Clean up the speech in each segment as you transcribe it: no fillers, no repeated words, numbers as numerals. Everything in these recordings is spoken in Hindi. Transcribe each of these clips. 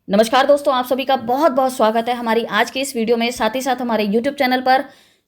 नमस्कार दोस्तों, आप सभी का बहुत बहुत स्वागत है हमारी आज की इस वीडियो में, साथ ही साथ हमारे यूट्यूब चैनल पर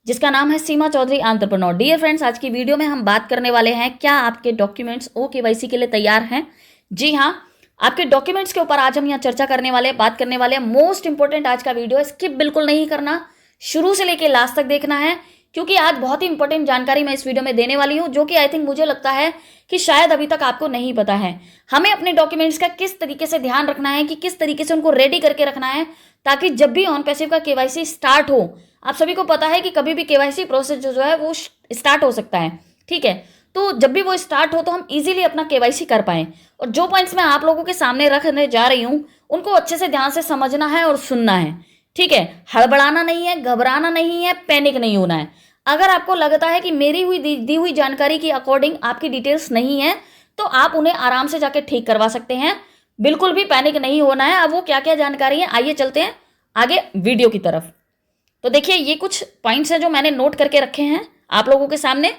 जिसका नाम है सीमा चौधरी एंटरप्रेन्योर। डियर फ्रेंड्स, आज की वीडियो में हम बात करने वाले हैं क्या आपके डॉक्यूमेंट्स OKYC के लिए तैयार हैं। जी हाँ, आपके डॉक्यूमेंट्स के ऊपर आज हम यहाँ चर्चा करने वाले हैं, बात करने वाले हैं। मोस्ट इंपॉर्टेंट आज का वीडियो है, स्किप बिल्कुल नहीं करना, शुरू से लेकर लास्ट तक देखना है, क्योंकि आज बहुत ही इंपॉर्टेंट जानकारी मैं इस वीडियो में देने वाली हूं, जो कि आई थिंक मुझे लगता है कि शायद अभी तक आपको नहीं पता है। हमें अपने डॉक्यूमेंट्स का किस तरीके से ध्यान रखना है, कि किस तरीके से उनको रेडी करके रखना है, ताकि जब भी ऑन पैसिव का KYC स्टार्ट हो, आप सभी को पता है कि कभी भी KYC प्रोसेस जो है वो स्टार्ट हो सकता है। ठीक है, तो जब भी वो स्टार्ट हो तो हम इजीली अपना KYC कर पाएं। और जो पॉइंट्स मैं आप लोगों के सामने रखने जा रही हूँ उनको अच्छे से ध्यान से समझना है और सुनना है। ठीक है, हड़बड़ाना नहीं है, घबराना नहीं है, पैनिक नहीं होना है। अगर आपको लगता है कि मेरी दी हुई जानकारी की अकॉर्डिंग आपकी डिटेल्स नहीं है, तो आप उन्हें आराम से जाके ठीक करवा सकते हैं। बिल्कुल भी पैनिक नहीं होना है। अब वो क्या क्या जानकारी है, आइए चलते हैं आगे वीडियो की तरफ। तो देखिए, ये कुछ पॉइंट्स हैं जो मैंने नोट करके रखे हैं आप लोगों के सामने।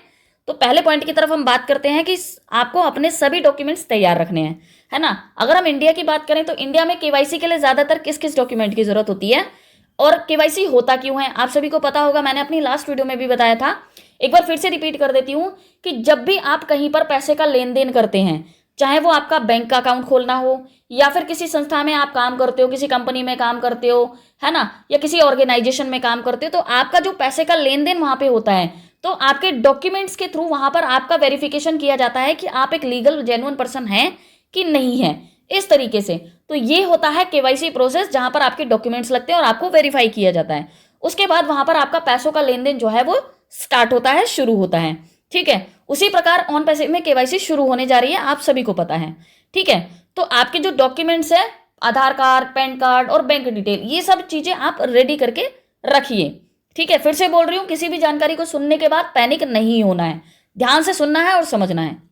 तो पहले पॉइंट की तरफ हम बात करते हैं कि आपको अपने सभी डॉक्यूमेंट्स तैयार रखने हैं, है ना। अगर हम इंडिया की बात करें तो इंडिया में KYC के लिए ज़्यादातर किस किस डॉक्यूमेंट की जरूरत होती है और KYC होता क्यों है, आप सभी को पता होगा। मैंने अपनी लास्ट वीडियो में भी बताया था, एक बार फिर से रिपीट कर देती हूँ कि जब भी आप कहीं पर पैसे का लेन देन करते हैं, चाहे वो आपका बैंक का अकाउंट खोलना हो या फिर किसी संस्था में आप काम करते हो, किसी कंपनी में काम करते हो, है ना, या किसी ऑर्गेनाइजेशन में काम करते हो, तो आपका जो पैसे का लेन देन वहां पे होता है, तो आपके डॉक्यूमेंट्स के थ्रू वहां पर आपका वेरिफिकेशन किया जाता है कि आप एक लीगल जेन्युइन पर्सन हैं कि नहीं है, इस तरीके से। तो ये होता है KYC प्रोसेस, जहां पर आपके डॉक्यूमेंट्स लगते हैं और आपको वेरीफाई किया जाता है। उसके बाद वहां पर आपका पैसों का लेन देन जो है वो स्टार्ट होता है, शुरू होता है। ठीक है, उसी प्रकार ऑन पैसिव में KYC शुरू होने जा रही है, आप सभी को पता है। ठीक है, तो आपके जो डॉक्यूमेंट्स है, आधार कार्ड, पैन कार्ड और बैंक डिटेल, ये सब चीजें आप रेडी करके रखिए। ठीक है, फिर से बोल रही हूं, किसी भी जानकारी को सुनने के बाद पैनिक नहीं होना है, ध्यान से सुनना है और समझना है।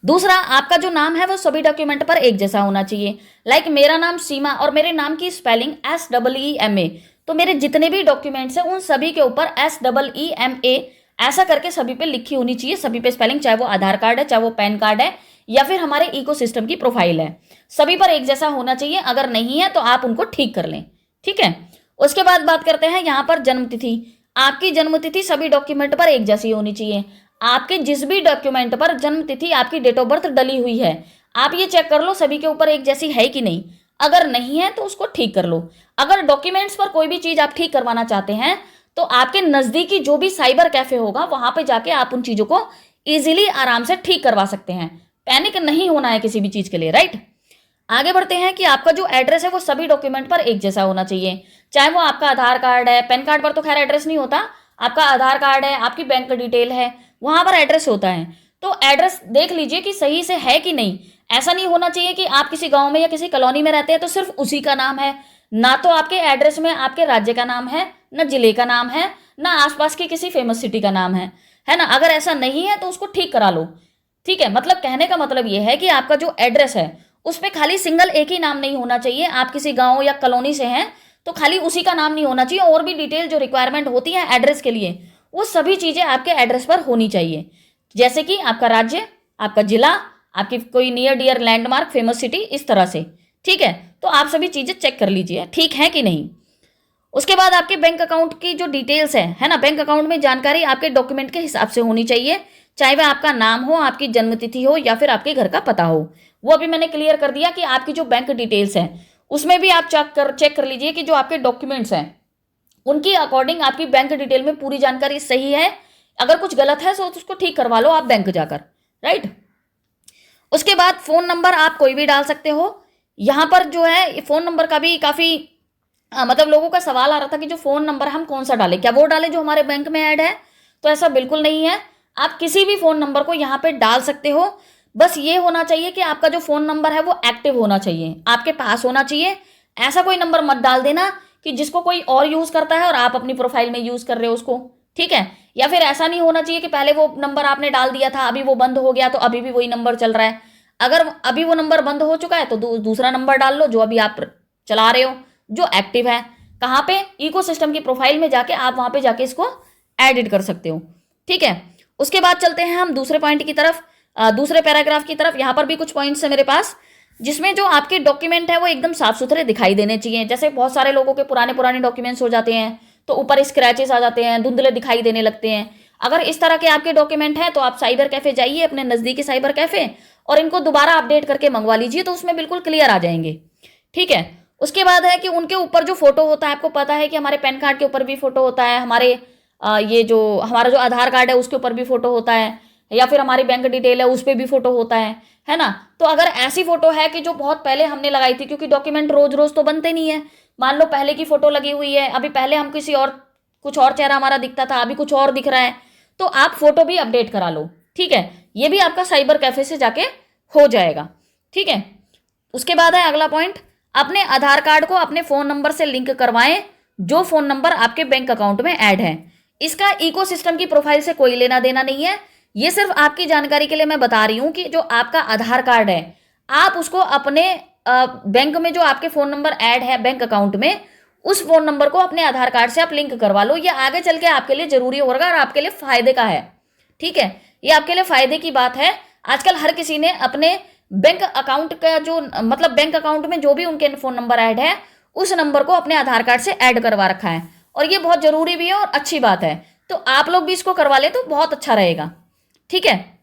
दूसरा, आपका जो नाम है वो सभी डॉक्यूमेंट पर एक जैसा होना चाहिए। लाइक मेरा नाम सीमा और मेरे नाम की स्पेलिंग SEEMA, तो मेरे जितने भी डॉक्यूमेंट्स हैं उन सभी के ऊपर SEEMA ऐसा करके सभी पे लिखी होनी चाहिए, सभी पे स्पेलिंग, चाहे वो आधार कार्ड है, चाहे वो पैन कार्ड है, या फिर हमारे इकोसिस्टम की प्रोफाइल है, सभी पर एक जैसा होना चाहिए। अगर नहीं है तो आप उनको ठीक कर लें। ठीक है, उसके बाद बात करते हैं यहाँ पर जन्मतिथि। आपकी जन्मतिथि सभी डॉक्यूमेंट पर एक जैसी होनी चाहिए। आपके जिस भी डॉक्यूमेंट पर जन्मतिथि, आपकी डेट ऑफ बर्थ डली हुई है, आप ये चेक कर लो सभी के ऊपर एक जैसी है कि नहीं। अगर नहीं है तो उसको ठीक कर लो। अगर डॉक्यूमेंट्स पर कोई भी चीज आप ठीक करवाना चाहते हैं तो आपके नजदीकी जो भी साइबर कैफे होगा वहां पे जाके आप उन चीजों को इजीली आराम से ठीक करवा सकते हैं। पैनिक नहीं होना है किसी भी चीज के लिए, राइट। आगे बढ़ते हैं कि आपका जो एड्रेस है वो सभी डॉक्यूमेंट पर एक जैसा होना चाहिए। चाहे वो आपका आधार कार्ड है, पैन कार्ड पर तो खैर एड्रेस नहीं होता, आपका आधार कार्ड है, आपकी बैंक डिटेल है, वहां पर एड्रेस होता है। तो एड्रेस देख लीजिए कि सही से है कि नहीं। ऐसा नहीं होना चाहिए कि आप किसी गांव में या किसी कॉलोनी में रहते हैं तो सिर्फ उसी का नाम है, ना तो आपके एड्रेस में आपके राज्य का नाम है, ना जिले का नाम है, ना आसपास की किसी फेमस सिटी का नाम है ना। अगर ऐसा नहीं है तो उसको ठीक करा लो। ठीक है, मतलब कहने का मतलब यह है कि आपका जो एड्रेस है उसमें खाली सिंगल एक ही नाम नहीं होना चाहिए। आप किसी गांव या कॉलोनी से हैं तो खाली उसी का नाम नहीं होना चाहिए, और भी डिटेल जो रिक्वायरमेंट होती है एड्रेस के लिए वो सभी चीजें आपके एड्रेस पर होनी चाहिए। जैसे कि आपका राज्य, आपका जिला, आपकी कोई near dear landmark, famous city, इस तरह से। ठीक है, तो आप सभी चीजें चेक कर लीजिए ठीक है कि नहीं। उसके बाद आपके बैंक अकाउंट की जो डिटेल्स है ना, बैंक अकाउंट में जानकारी आपके डॉक्यूमेंट के हिसाब से होनी चाहिए, चाहे वह आपका नाम हो, आपकी जन्मतिथि हो या फिर आपके घर का पता हो। वो अभी मैंने क्लियर कर दिया कि आपकी जो बैंक डिटेल्स है उसमें भी आप चेक कर लीजिए कि जो आपके डॉक्यूमेंट्स हैं उनकी अकॉर्डिंग आपकी बैंक डिटेल में पूरी जानकारी सही है। अगर कुछ गलत है तो उसको ठीक करवा लो आप बैंक जाकर, राइट। उसके बाद फोन नंबर आप कोई भी डाल सकते हो। यहां पर जो है फोन नंबर का भी काफी मतलब लोगों का सवाल आ रहा था कि जो फोन नंबर हम कौन सा डालें, क्या वो डालें जो हमारे बैंक में ऐड है। तो ऐसा बिल्कुल नहीं है, आप किसी भी फोन नंबर को यहाँ पे डाल सकते हो। बस ये होना चाहिए कि आपका जो फोन नंबर है वो एक्टिव होना चाहिए, आपके पास होना चाहिए। ऐसा कोई नंबर मत डाल देना कि जिसको कोई और यूज करता है और आप अपनी प्रोफाइल में यूज कर रहे हो उसको। ठीक है, या फिर ऐसा नहीं होना चाहिए कि पहले वो नंबर आपने डाल दिया था, अभी वो बंद हो गया तो अभी भी वही नंबर चल रहा है। अगर अभी वो नंबर बंद हो चुका है तो दूसरा नंबर डाल लो जो अभी आप चला रहे हो, जो एक्टिव है। कहाँ पे, इकोसिस्टम की प्रोफाइल में जाके आप वहां पे जाके इसको एडिट कर सकते हो। ठीक है, उसके बाद चलते हैं हम दूसरे पॉइंट की तरफ, दूसरे पैराग्राफ की तरफ। यहाँ पर भी कुछ पॉइंट्स है मेरे पास। जिसमें जो आपके डॉक्यूमेंट है वो एकदम साफ सुथरे दिखाई देने चाहिए। जैसे बहुत सारे लोगों के पुराने पुराने डॉक्यूमेंट्स हो जाते हैं तो ऊपर स्क्रैचेस आ जाते हैं, धुंधले दिखाई देने लगते हैं। अगर इस तरह के आपके डॉक्यूमेंट हैं तो आप साइबर कैफे जाइए, अपने नजदीकी साइबर कैफे, और इनको दोबारा अपडेट करके मंगवा लीजिए, तो उसमें बिल्कुल क्लियर आ जाएंगे। ठीक है। उसके बाद है कि उनके ऊपर जो फोटो होता है, आपको पता है कि हमारे पैन कार्ड के ऊपर भी फोटो होता है, हमारे ये जो हमारा जो आधार कार्ड है उसके ऊपर भी फोटो होता है, या फिर हमारी बैंक डिटेल है उस पर भी फोटो होता है ना। तो अगर ऐसी फोटो है कि जो बहुत पहले हमने लगाई थी, क्योंकि डॉक्यूमेंट रोज रोज तो बनते नहीं है, मान लो पहले की फोटो लगी हुई है, अभी पहले हम किसी और कुछ और चेहरा हमारा दिखता था, अभी कुछ और दिख रहा है, तो आप फोटो भी अपडेट करा लो। ठीक है, ये भी आपका साइबर कैफे से जाके हो जाएगा। ठीक है। उसके बाद है अगला पॉइंट, अपने आधार कार्ड को अपने फोन नंबर से लिंक करवाएं जो फोन नंबर आपके बैंक अकाउंट में ऐड है। इसका इकोसिस्टम की प्रोफाइल से कोई लेना देना नहीं है, ये सिर्फ आपकी जानकारी के लिए मैं बता रही हूं कि जो आपका आधार कार्ड है आप उसको अपने बैंक में जो आपके फोन नंबर ऐड है बैंक अकाउंट में, उस फोन नंबर को अपने आधार कार्ड से आप लिंक करवा लो। ये आगे चल के आपके लिए जरूरी होगा और आपके लिए फायदे का है। ठीक है, ये आपके लिए फायदे की बात है। आजकल हर किसी ने अपने बैंक अकाउंट का जो मतलब बैंक अकाउंट में जो भी उनके फोन नंबर ऐड है उस नंबर को अपने आधार कार्ड से ऐड करवा रखा है, और ये बहुत जरूरी भी है और अच्छी बात है। तो आप लोग भी इसको करवा ले तो बहुत अच्छा रहेगा। ठीक है।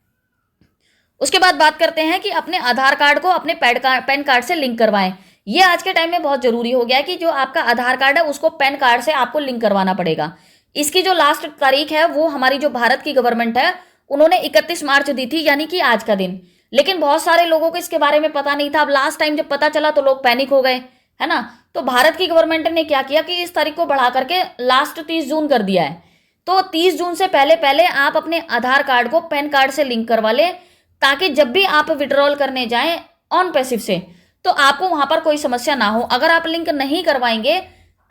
उसके बाद बात करते हैं कि अपने आधार कार्ड को अपने पैन कार्ड से लिंक करवाएं। ये आज के टाइम में बहुत जरूरी हो गया है कि जो आपका आधार कार्ड है उसको पैन कार्ड से आपको लिंक करवाना पड़ेगा। इसकी जो लास्ट तारीख है वो हमारी जो भारत की गवर्नमेंट है उन्होंने 31 मार्च दी थी, यानी कि आज का दिन। लेकिन बहुत सारे लोगों को इसके बारे में पता नहीं था। अब लास्ट टाइम जब पता चला तो लोग पैनिक हो गए, है ना। तो भारत की गवर्नमेंट ने क्या किया कि इस तारीख को बढ़ा करके लास्ट 30 जून कर दिया है। तो 30 जून से पहले पहले आप अपने आधार कार्ड को पैन कार्ड से लिंक करवा लें, ताकि जब भी आप विड्रॉल करने जाएं ऑन पैसिव से तो आपको वहां पर कोई समस्या ना हो। अगर आप लिंक नहीं करवाएंगे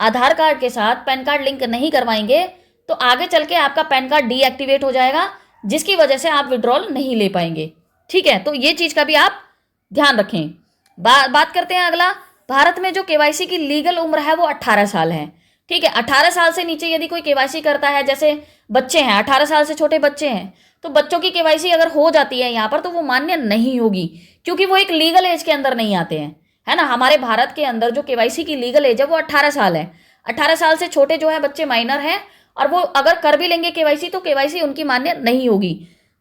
आधार कार्ड के साथ, पैन कार्ड लिंक नहीं करवाएंगे, तो आगे चल के आपका पैन कार्ड डीएक्टिवेट हो जाएगा, जिसकी वजह से आप विड्रॉल नहीं ले पाएंगे। ठीक है, तो ये चीज का भी आप ध्यान रखें। बात करते हैं अगला। भारत में जो केवाईसी की लीगल उम्र है वो 18 साल है। ठीक है, 18 साल से नीचे यदि कोई केवाईसी करता है, जैसे बच्चे हैं, 18 साल से छोटे बच्चे हैं, तो बच्चों की केवाईसी अगर हो जाती है यहाँ पर तो वो मान्य नहीं होगी, क्योंकि वो एक लीगल एज के अंदर नहीं आते हैं, है ना। हमारे भारत के अंदर जो केवाईसी की लीगल एज है वो 18 साल है। 18 साल से छोटे जो है बच्चे माइनर हैं, और वो अगर कर भी लेंगे केवाईसी तो केवाईसी उनकी मान्य नहीं होगी।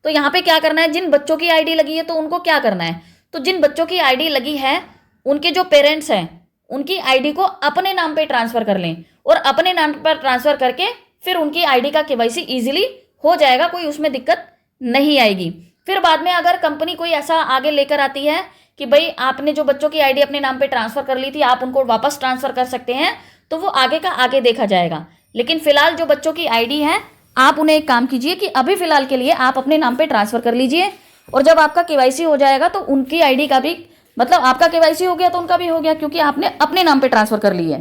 तो यहाँ पे क्या करना है, जिन बच्चों की आईडी लगी है तो उनको क्या करना है, तो जिन बच्चों की आईडी लगी है उनके जो पेरेंट्स हैं उनकी आईडी को अपने नाम पे ट्रांसफर कर लें, और अपने नाम पर ट्रांसफर करके फिर उनकी आईडी का केवाईसी इजीली हो जाएगा, कोई उसमें दिक्कत नहीं आएगी। फिर बाद में अगर कंपनी कोई ऐसा आगे लेकर आती है कि भाई आपने जो बच्चों की आईडी अपने नाम पे ट्रांसफर कर ली थी आप उनको वापस ट्रांसफर कर सकते हैं, तो वो आगे का आगे देखा जाएगा। लेकिन फिलहाल जो बच्चों की आईडी है आप उन्हें एक काम कीजिए कि अभी फिलहाल के लिए आप अपने नाम पे ट्रांसफर कर लीजिए, और जब आपका केवाईसी हो जाएगा तो उनकी आईडी का भी, मतलब आपका केवाईसी हो गया तो उनका भी हो गया, क्योंकि आपने अपने नाम पे ट्रांसफर कर ली है।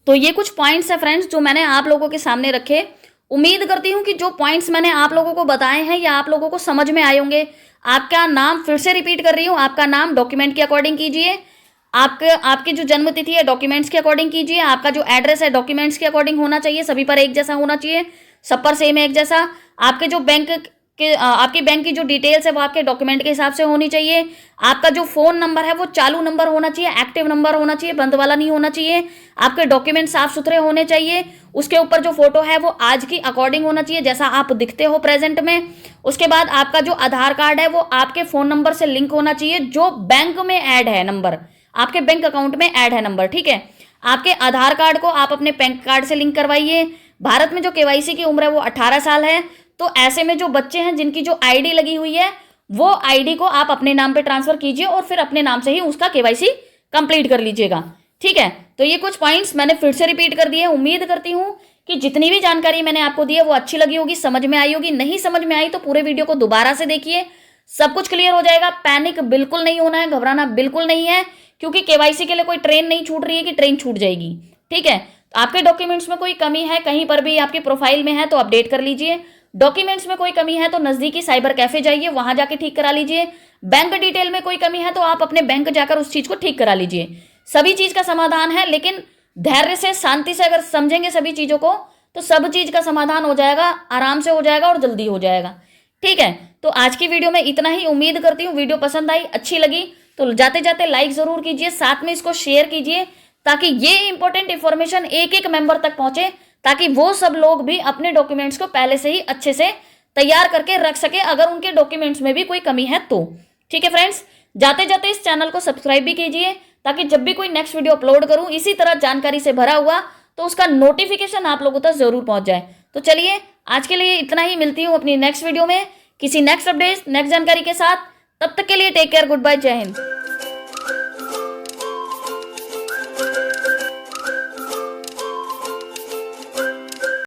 तो ये कुछ पॉइंट्स है फ्रेंड्स जो मैंने आप लोगों के सामने रखे। उम्मीद करती हूँ कि जो पॉइंट्स मैंने आप लोगों को बताए हैं या आप लोगों को समझ में आए होंगे। आपका नाम फिर से रिपीट कर रही हूँ, आपका नाम डॉक्यूमेंट के अकॉर्डिंग कीजिए, आपकी जो जन्म तिथि है डॉक्यूमेंट्स के अकॉर्डिंग कीजिए, आपका जो एड्रेस है डॉक्यूमेंट्स के अकॉर्डिंग होना चाहिए, सभी पर एक जैसा होना चाहिए, सब पर सेम एक जैसा। आपके जो आपके बैंक की जो डिटेल्स है वो आपके डॉक्यूमेंट के हिसाब से होनी चाहिए। आपका जो फोन नंबर है वो चालू नंबर होना चाहिए, एक्टिव नंबर होना चाहिए, बंद वाला नहीं होना चाहिए। आपके डॉक्यूमेंट साफ सुथरे होने चाहिए। उसके ऊपर जो फोटो है वो आज की अकॉर्डिंग होना चाहिए, जैसा आप दिखते हो प्रेजेंट में। उसके बाद आपका जो आधार कार्ड है वो आपके फोन नंबर से लिंक होना चाहिए, जो बैंक में ऐड है नंबर, आपके बैंक अकाउंट में ऐड है नंबर। ठीक है, आपके आधार कार्ड को आप अपने पैन कार्ड से लिंक करवाइए। भारत में जो केवाईसी की उम्र है वो 18 साल है, तो ऐसे में जो बच्चे हैं जिनकी जो आईडी लगी हुई है वो आईडी को आप अपने नाम पे ट्रांसफर कीजिए और फिर अपने नाम से ही उसका केवाईसी कंप्लीट कर लीजिएगा। ठीक है, तो ये कुछ पॉइंट्स मैंने फिर से रिपीट कर दिए। उम्मीद करती हूँ कि जितनी भी जानकारी मैंने आपको दी है वो अच्छी लगी होगी, समझ में आई होगी। नहीं समझ में आई तो पूरे वीडियो को दोबारा से देखिए, सब कुछ क्लियर हो जाएगा। पैनिक बिल्कुल नहीं होना है, घबराना बिल्कुल नहीं है, क्योंकि केवाईसी के लिए कोई ट्रेन नहीं छूट रही है कि ट्रेन छूट जाएगी। ठीक है, आपके डॉक्यूमेंट्स में कोई कमी है, कहीं पर भी आपके प्रोफाइल में है तो अपडेट कर लीजिए। डॉक्यूमेंट्स में कोई कमी है तो नजदीकी साइबर कैफे जाइए, वहां जाके ठीक करा लीजिए। बैंक डिटेल में कोई कमी है तो आप अपने बैंक जाकर उस चीज को ठीक करा लीजिए। सभी चीज का समाधान है, लेकिन धैर्य से, शांति से अगर समझेंगे सभी चीजों को तो सब चीज का समाधान हो जाएगा, आराम से हो जाएगा और जल्दी हो जाएगा। ठीक है, तो आज की वीडियो में इतना ही। उम्मीद करती हूँ वीडियो पसंद आई, अच्छी लगी तो जाते जाते लाइक जरूर कीजिए, साथ में इसको शेयर कीजिए ताकि ये इंपॉर्टेंट इंफॉर्मेशन एक एक मेंबर तक पहुंचे, ताकि वो सब लोग भी अपने डॉक्यूमेंट्स को पहले से ही अच्छे से तैयार करके रख सके अगर उनके डॉक्यूमेंट्स में भी कोई कमी है तो। ठीक है फ्रेंड्स, जाते जाते इस चैनल को सब्सक्राइब भी कीजिए ताकि जब भी कोई नेक्स्ट वीडियो अपलोड करूं इसी तरह जानकारी से भरा हुआ तो उसका नोटिफिकेशन आप लोगों तक जरूर पहुंच जाए। तो चलिए आज के लिए इतना ही, मिलती हूं अपनी नेक्स्ट वीडियो में किसी नेक्स्ट अपडेट नेक्स्ट जानकारी के साथ। तब तक के लिए टेक केयर, गुड बाय, जय हिंद।